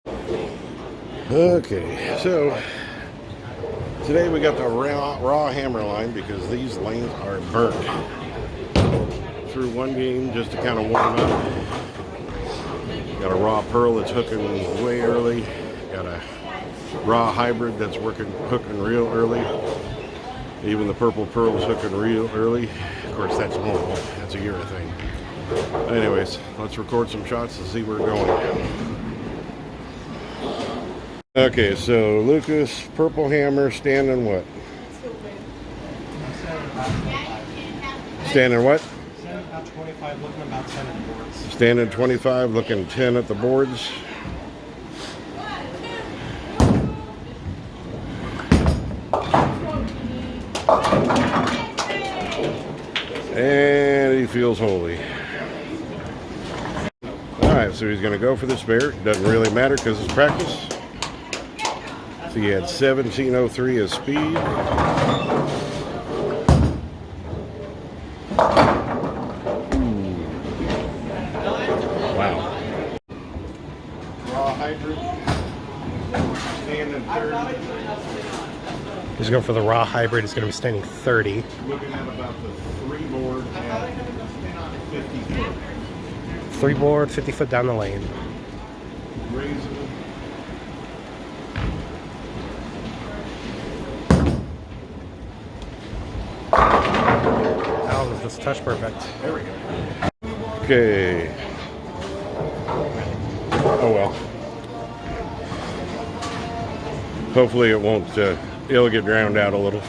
Okay, so today we got the raw hammer line because these lanes are burnt. Through one game just to kind of warm up. Got a raw pearl that's hooking way early. Got a raw hybrid that's hooking real early. Even the purple pearl is hooking real early. Of course, that's normal. That's a Euro thing. Anyways, let's record some shots to see where we're going. Okay, so Lucas, purple hammer, standing what? Standing what? Standing about 25, looking about 10 at the boards. Standing 25, looking 10 at the boards. And he feels holy. Alright, so he's going to go for the spare. Doesn't really matter because it's practice. So he had 1703 as speed. Wow. Raw hybrid. Standing 30. He's going for the raw hybrid. It's going to be standing 30. Looking at about the 3 board at 50 foot. 3 board, 50 foot down the lane. Raising. Oh, this is touch perfect. There we go. Okay. Oh well. Hopefully it won't, it'll get drowned out a little.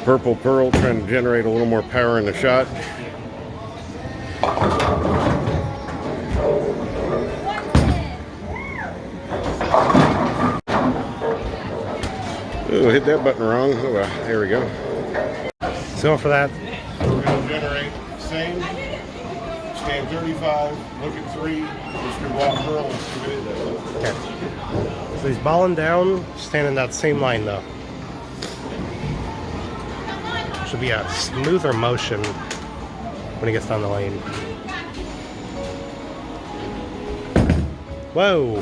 Purple pearl trying to generate a little more power in the shot. Oh, hit that button wrong. Oh, well, there we go. So for that, We're going to generate same. Stand 35, look at 3. Just do raw pearl and see what it does. okay. So he's balling down, standing that same line though. Should be a smoother motion when he gets down the lane. Whoa!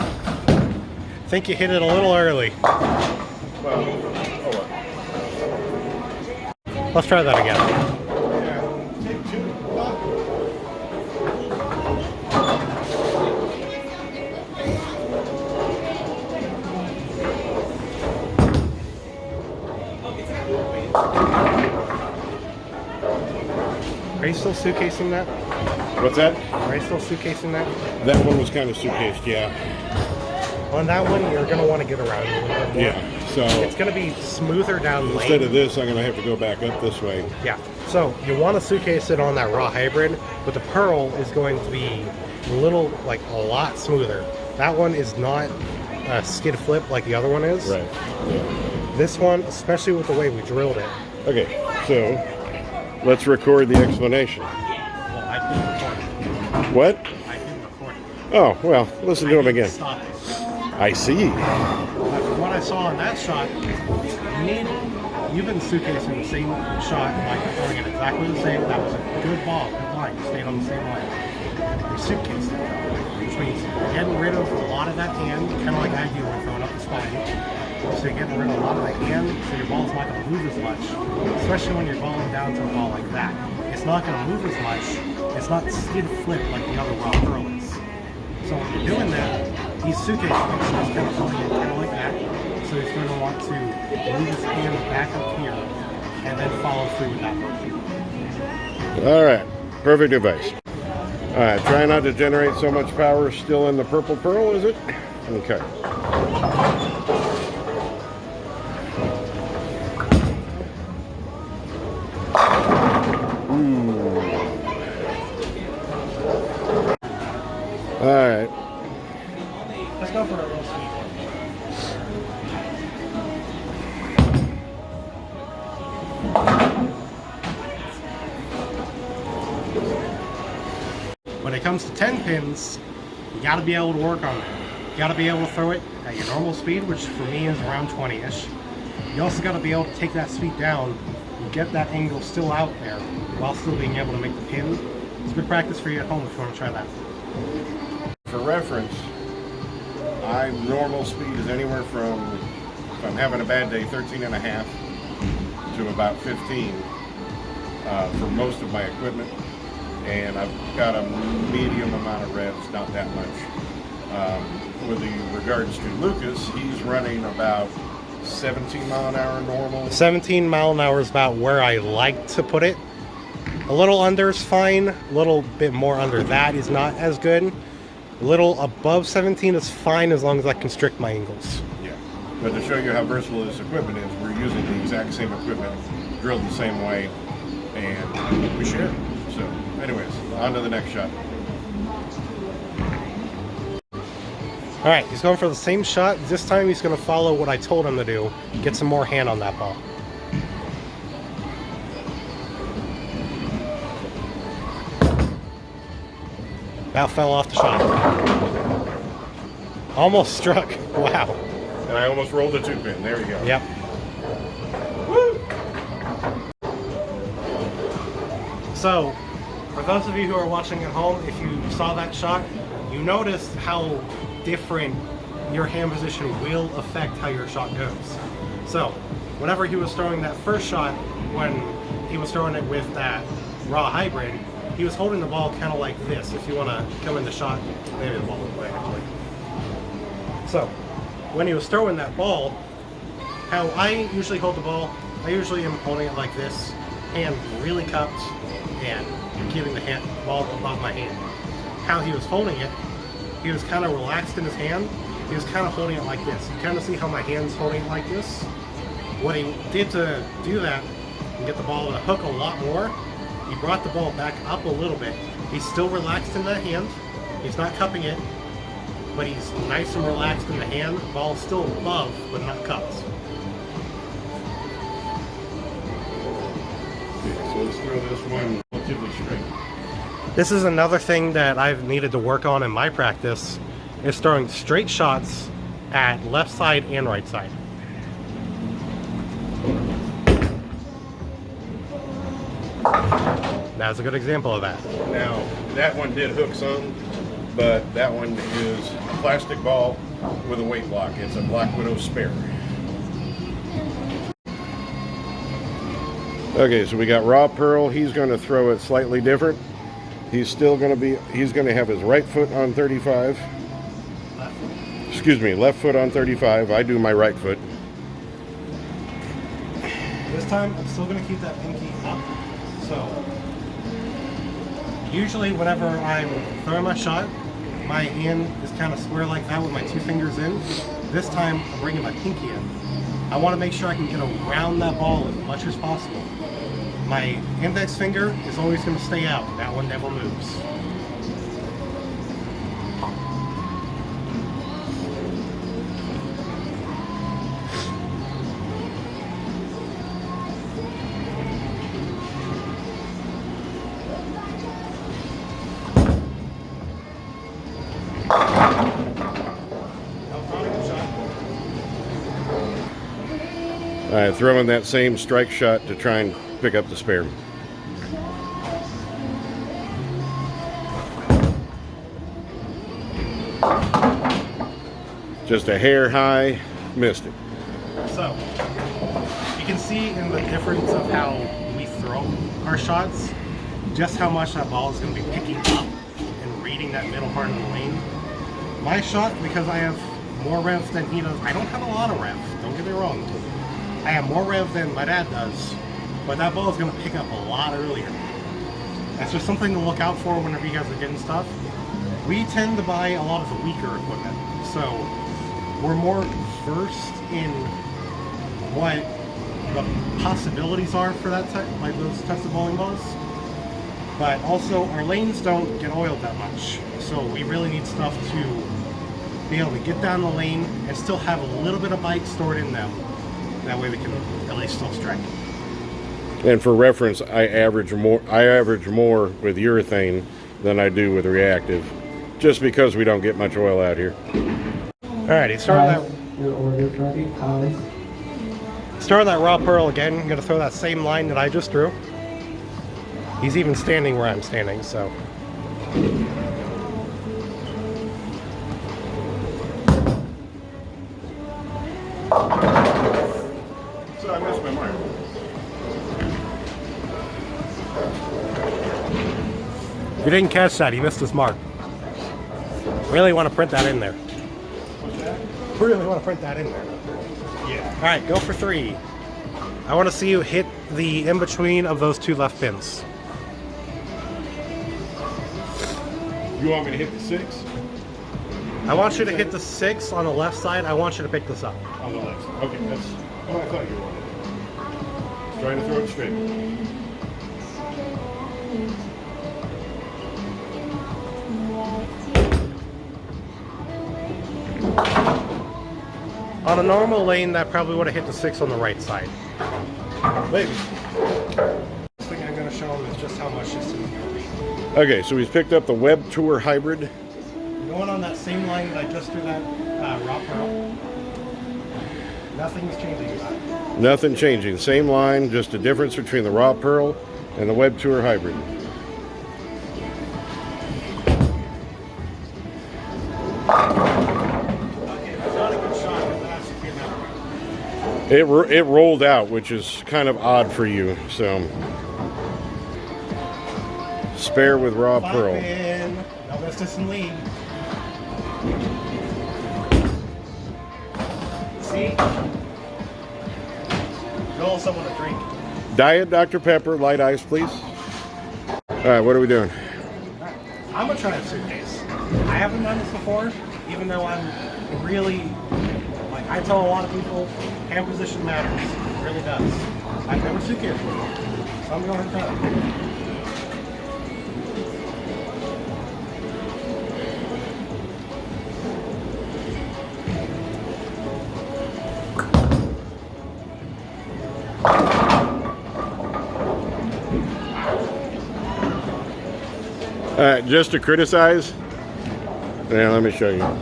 Think you hit it a little early. Well, Let's try that again. yeah, take 2. Are you still suitcasing that? What's that? Are you still suitcasing that? That one was kind of suitcased, yeah. On that one, you're going to want to get around a little bit more. Yeah, so It's going to be smoother down lane. instead of this, I'm going to have to go back up this way. Yeah. So you want to suitcase it on that raw hybrid, but the pearl is going to be a lot smoother. That one is not a skid flip like the other one is. Right. This one, especially with the way we drilled it. Okay, so let's record the explanation. Well, I didn't record it. What? I didn't record it. Oh, well, listen to him again. Stop it. I see. From what I saw in that shot, you've been suitcasing the same shot, like throwing it exactly the same. That was a good ball, good line. You stayed on the same line. You suitcased it, which means you're getting rid of a lot of that hand, kind of like I do when throwing up the spine. So you're getting rid of a lot of that hand, so your ball's not going to move as much, especially when you're balling down to a ball like that. It's not going to move as much. It's not skid flip like the other raw pearl is. So when you're doing that, he's suitcasing it, so he's kind of pulling it kind of like that. So he's going to want to move his hand back up here and then follow through with that motion. All right, perfect advice. All right, try not to generate so much power still in the purple pearl, is it? Okay. All right. Let's go for a real sweet one. When it comes to 10 pins, you got to be able to work on that. You got to be able to throw it at your normal speed, which for me is around 20-ish. You also got to be able to take that speed down and get that angle still out there while still being able to make the pin. It's good practice for you at home if you want to try that. For reference, My normal speed is anywhere from, if I'm having a bad day, 13 and a half to about 15 for most of my equipment. And I've got a medium amount of revs, not that much. With regards to Lucas, he's running about 17 mile an hour normal. 17 mile an hour is about where I like to put it. A little under is fine. A little bit more under that is not as good. A little above 17 is fine as long as I constrict my angles. Yeah. But to show you how versatile this equipment is, we're using the exact same equipment, drilled the same way, and we share. So, anyways, on to the next shot. All right, he's going for the same shot. This time he's going to follow what I told him to do. Get some more hand on that ball. That fell off the shot. Almost struck. Wow. And I almost rolled a 2-pin. There we go. Yep. Woo! So, for those of you who are watching at home, if you saw that shot, you noticed how different your hand position will affect how your shot goes. So, whenever he was throwing that first shot, when he was throwing it with that raw hybrid, he was holding the ball kind of like this. If you want to come in the shot, maybe the ball will play actually. So, when he was throwing that ball, how I usually hold the ball, I usually am holding it like this, hand really cupped, and keeping the ball above my hand. How he was holding it, he was kind of relaxed in his hand. He was kind of holding it like this. You kind of see how my hand's holding it like this. What he did to do that and get the ball to hook a lot more, he brought the ball back up a little bit. He's still relaxed in that hand. He's not cupping it, but he's nice and relaxed in the hand. The ball's still above, but not cupped. Okay, so let's throw this one relatively straight. This is another thing that I've needed to work on in my practice, is throwing straight shots at left side and right side. That's a good example of that. Now, that one did hook some, but that one is a plastic ball with a weight lock. It's a Black Widow spare. Okay, so we got Raw Pearl. He's going to throw it slightly different. He's still going to have his right foot on 35. Excuse me, left foot on 35. I do my right foot. This time, I'm still going to keep that pinky up. So, usually whenever I'm throwing my shot, my hand is kind of square like that with my 2 fingers in. This time, I'm bringing my pinky in. I want to make sure I can get around that ball as much as possible. My index finger is always going to stay out. That one never moves. All right, throwing that same strike shot to try and pick up the spare. Just a hair high, missed it. So, you can see in the difference of how we throw our shots, just how much that ball is going to be picking up and reading that middle part of the lane. My shot, because I have more revs than he does, I don't have a lot of rev, don't get me wrong. I have more rev than my dad does, but that ball is going to pick up a lot earlier. That's just something to look out for whenever you guys are getting stuff. We tend to buy a lot of the weaker equipment, so we're more versed in what the possibilities are for that type, like those types of bowling balls. But also, our lanes don't get oiled that much, so we really need stuff to be able to get down the lane and still have a little bit of bite stored in them. That way we can at least still strike. And for reference, I average more with urethane than I do with reactive, just because we don't get much oil out here. Alrighty, starting that Raw Pearl again. I'm gonna throw that same line that I just threw. He's even standing where I'm standing, so. If you didn't catch that, he missed his mark. Really want to print that in there. Really want to print that in there. Yeah. All right, go for 3. I want to see you hit the in-between of those 2 left pins. You want me to hit the 6? I want you to hit the 6 on the left side. I want you to pick this up. On the left. Okay, that's what I thought you wanted. Trying to throw it straight. On a normal lane, that probably would have hit the 6 on the right side. Maybe. The thing I'm going to show him is just how much this is going to be. Okay, so he's picked up the Web Tour Hybrid. Going on that same line that I just threw that raw pearl. Nothing's changing about it. Nothing changing. Same line, just a difference between the Raw Pearl and the Web Tour Hybrid. Okay, that's not a good shot because that actually came out right. It rolled out, which is kind of odd for you. So spare with Raw Pearl. In. No business in lead. See? Go someone a drink. Diet Dr. Pepper, light ice, please. All right, what are we doing? I'm gonna try a suitcase. I haven't done this before, even though I'm really, like, I tell a lot of people, hand position matters. It really does. I've never suitcase before, so I'm going to try it. All right, just to criticize. Yeah, let me show you. Am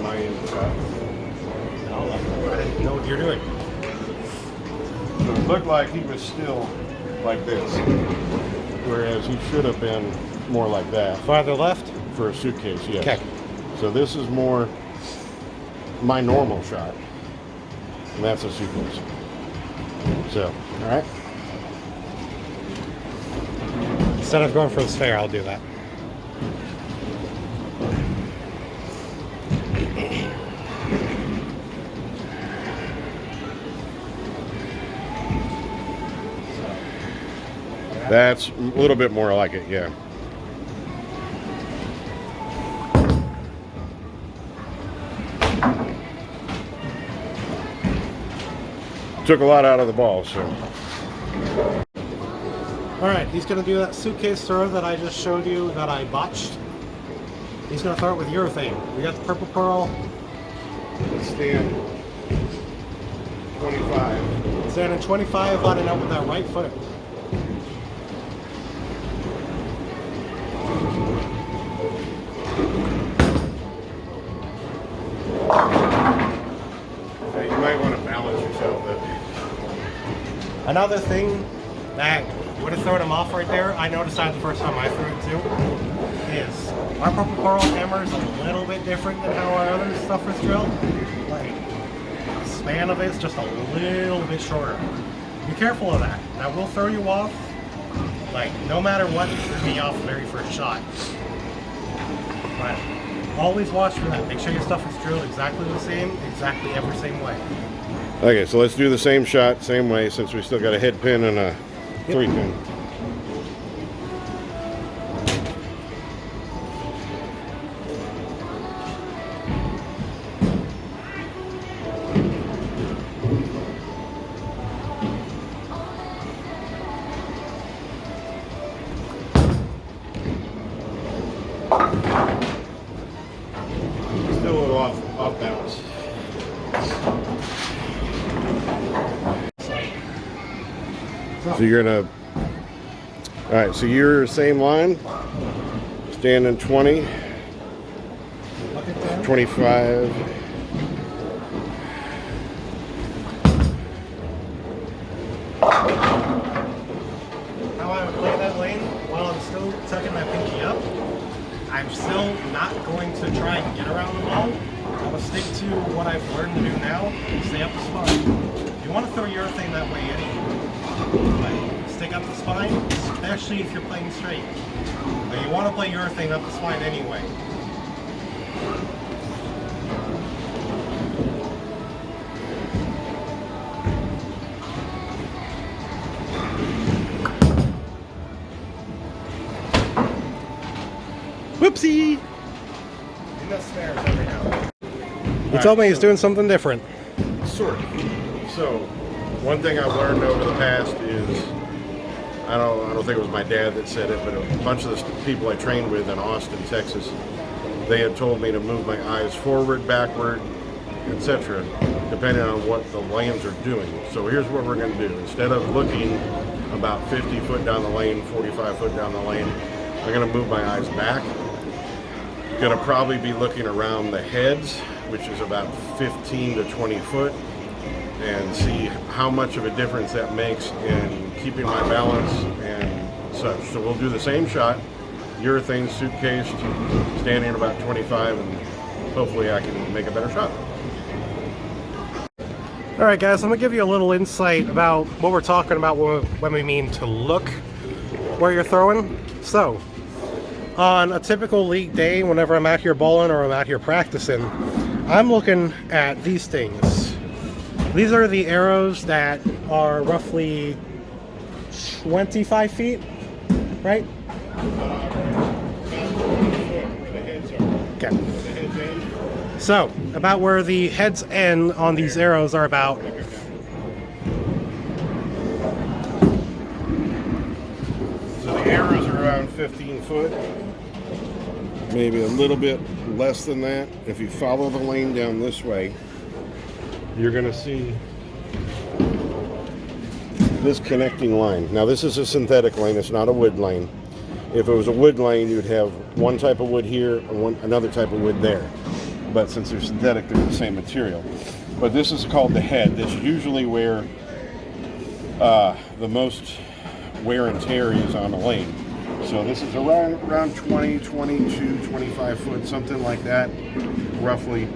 I in the shot? I didn't know what you're doing. So it looked like he was still like this, whereas he should have been more like that Farther left? for a suitcase. Yes. Okay. So this is more my normal shot, and that's a suitcase. So, all right. Instead of going for the spare, I'll do that. That's a little bit more like it, yeah. Took a lot out of the ball, so. All right, he's gonna do that suitcase throw that I just showed you that I botched. He's gonna throw it with urethane. We got the purple pearl. Let's stand 25. Standing 25, lining up with that right foot. Hey, you might want to balance yourself. Another thing that would have thrown him off right there, I noticed that the first time I threw it too, is our purple coral hammer is a little bit different than how our other stuff is drilled. Like, the span of it's just a little bit shorter. Be careful of that. That will throw you off. Like, no matter what, it threw me off the very first shot. But always watch for that. Make sure your stuff is drilled exactly the same, exactly every same way. Okay, so let's do the same shot, same way, since we still got a head pin and a 3-pin. Still a little off balance. So you're gonna, all right, so you're same line, standing 20, 25. How I would play that lane while I'm still tucking my pinky up, I'm still not going to try and get around the ball. I'm to stick to what I've learned to do now. Stay up the spine. You want to throw urethane that way anyway. Like, stick up the spine, especially if you're playing straight. But you want to play urethane up the spine anyway. Whoopsie! And that snares every now and then. He told me he's doing something different. Sort of. So, one thing I've learned over the past is, I don't think it was my dad that said it, but a bunch of the people I trained with in Austin, Texas, they had told me to move my eyes forward, backward, etc., depending on what the lanes are doing. So here's what we're going to do. Instead of looking about 50 foot down the lane, 45 foot down the lane, I'm going to move my eyes back. Going to probably be looking around the heads, which is about 15 to 20 foot, and see how much of a difference that makes in keeping my balance and such. So we'll do the same shot, urethane suitcase, standing about 25, and hopefully I can make a better shot. Alright guys, I'm going to give you a little insight about what we're talking about when we mean to look where you're throwing. So, on a typical league day, whenever I'm out here bowling or I'm out here practicing, I'm looking at these things. These are the arrows that are roughly 25 feet, right? Okay. So, about where the heads end on these arrows are about. So the arrows are around 15 foot, maybe a little bit less than that. If you follow the lane down this way, you're going to see this connecting line. Now this is a synthetic lane, it's not a wood lane. If it was a wood lane, you'd have one type of wood here and another type of wood there. But since they're synthetic, they're the same material. But this is called the head. That's usually where the most wear and tear is on a lane. So this is around 20, 22, 25 foot, something like that, roughly.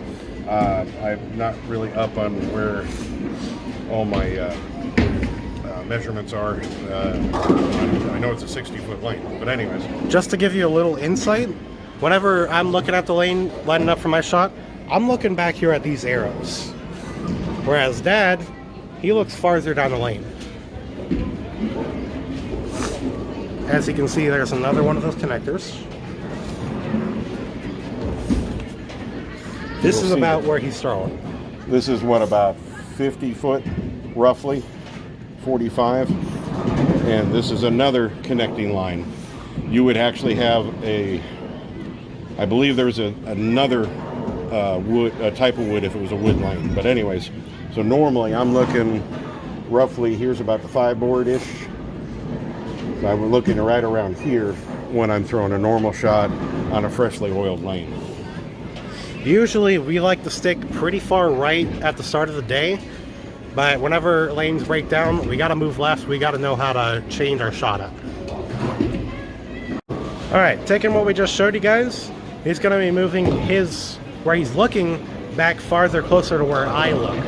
I'm not really up on where all my measurements are. I know it's a 60-foot lane, but anyways. Just to give you a little insight, whenever I'm looking at the lane, lining up for my shot, I'm looking back here at these arrows. Whereas Dad, he looks farther down the lane. As you can see, there's another one of those connectors. This is about where he's throwing. This is what, about 50 foot, roughly, 45. And this is another connecting line. You would actually have I believe there's another type of wood if it was a wood lane. But anyways, so normally I'm looking roughly, here's about the 5 board-ish. So I'm looking right around here when I'm throwing a normal shot on a freshly oiled lane. Usually we like to stick pretty far right at the start of the day, but whenever lanes break down, we got to move left. We got to know how to change our shot up. Alright, taking what we just showed you guys, he's going to be moving where he's looking back farther, closer to where I look.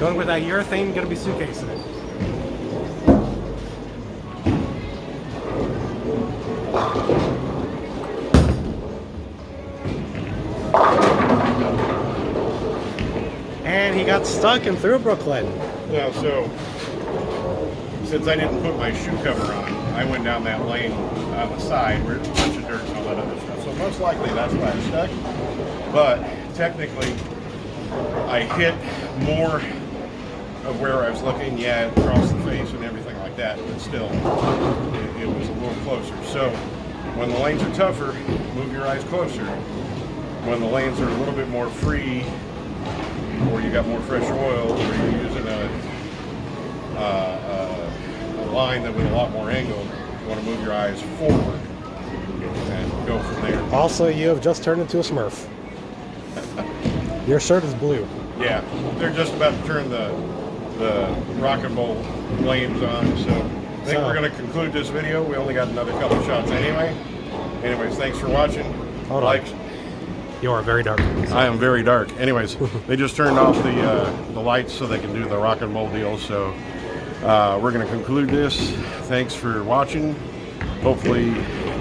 Going with that urethane, going to be suitcasing it. And he got stuck and threw Brooklyn. Yeah, so since I didn't put my shoe cover on, I went down that lane on the side where there's a bunch of dirt and all that other stuff. So most likely that's why I stuck. But technically, I hit more of where I was looking, yeah, across the face and everything like that, but still, it was a little closer. So when the lanes are tougher, move your eyes closer. When the lanes are a little bit more free, or you got more fresh oil, or you're using a line that with a lot more angle, you want to move your eyes forward and go from there. Also, you have just turned into a Smurf. Your shirt is blue. Yeah, they're just about to turn the rock and roll lanes on, so I think we're going to conclude this video. We only got another couple shots anyway. Anyways, thanks for watching. Hold on. Like. You are very dark. I am very dark. Anyways, they just turned off the lights so they can do the rock and roll deal. So we're going to conclude this. Thanks for watching. Hopefully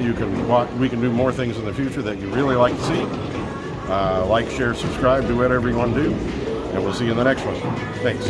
you can we can do more things in the future that you really like to see. Like, share, subscribe, do whatever you want to do, and we'll see you in the next one. Thanks.